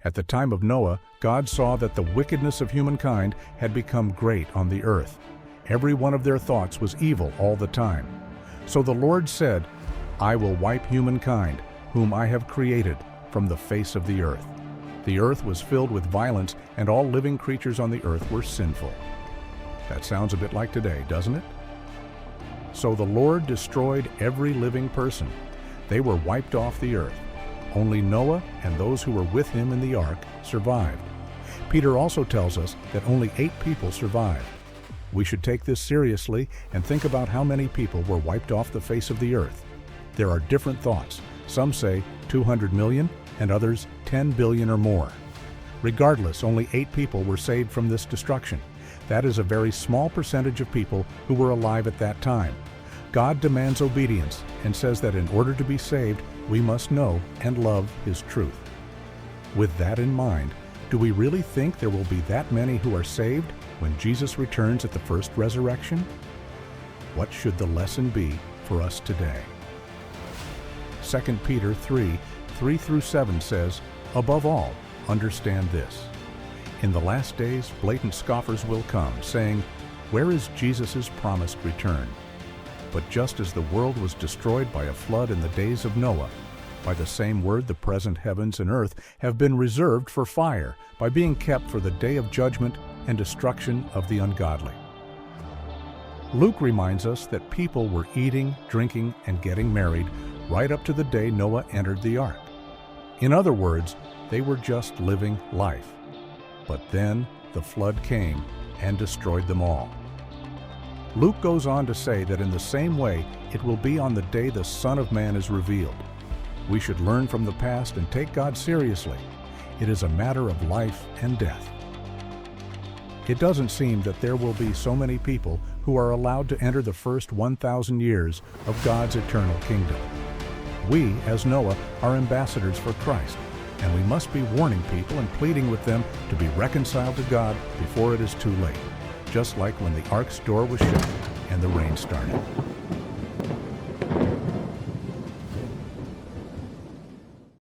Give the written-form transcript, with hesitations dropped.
At the time of Noah, God saw that the wickedness of humankind had become great on the earth. Every one of their thoughts was evil all the time. So the Lord said, "I will wipe humankind, whom I have created, from the face of the earth." The earth was filled with violence, and all living creatures on the earth were sinful. That sounds a bit like today, doesn't it? So the Lord destroyed every living person. They were wiped off the earth. Only Noah and those who were with him in the ark survived. Peter also tells us that only 8 people survived. We should take this seriously and think about how many people were wiped off the face of the earth. There are different thoughts. Some say 200 million and others 10 billion or more. Regardless, only 8 people were saved from this destruction. That is a very small percentage of people who were alive at that time. God demands obedience and says that in order to be saved, we must know and love His truth. With that in mind, do we really think there will be that many who are saved when Jesus returns at the first resurrection? What should the lesson be for us today? 2 Peter 3:3-7 says, "Above all, understand this. In the last days, blatant scoffers will come, saying, 'Where is Jesus' promised return?' But just as the world was destroyed by a flood in the days of Noah, by the same word the present heavens and earth have been reserved for fire, by being kept for the day of judgment and destruction of the ungodly." Luke reminds us that people were eating, drinking, and getting married right up to the day Noah entered the ark. In other words, they were just living life. But then the flood came and destroyed them all. Luke goes on to say that in the same way it will be on the day the Son of Man is revealed. We should learn from the past and take God seriously. It is a matter of life and death. It doesn't seem that there will be so many people who are allowed to enter the first 1,000 years of God's eternal kingdom. We, as Noah, are ambassadors for Christ, and we must be warning people and pleading with them to be reconciled to God before it is too late, just like when the ark's door was shut and the rain started.